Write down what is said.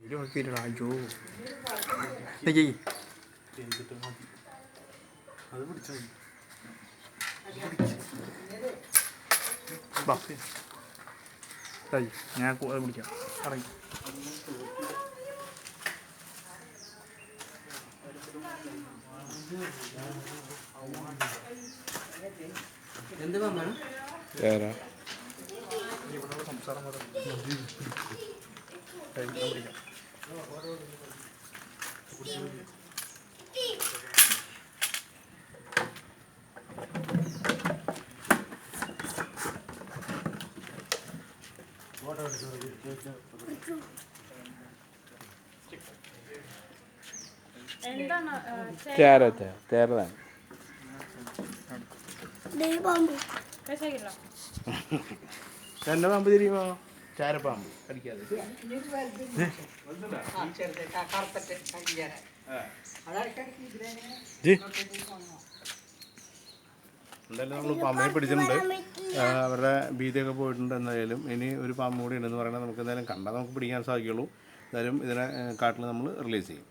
രാജോ അത് പിടിച്ചോ ഞാൻ പിടിക്കാം ഇറങ്ങി എന്ത് വന്നാണ് സംസാരം എന്നെ പാമ്പ് തിരിയുമോ ചാരപ്പാമ്പ് കടിക്കാതെ എന്തായാലും നമ്മൾ പാമ്പിനെ പിടിച്ചിട്ടുണ്ട്. അവരുടെ ഭീതിയൊക്കെ പോയിട്ടുണ്ട്. എന്തായാലും ഇനി ഒരു പാമ്പ് കൂടി ഉണ്ടെന്ന് പറയുന്നത് നമുക്ക് എന്തായാലും കണ്ടാൽ നമുക്ക് പിടിക്കാൻ സാധിക്കുള്ളൂ. എന്തായാലും ഇതിനെ കാട്ടിൽ നമ്മൾ റിലീസ് ചെയ്യും.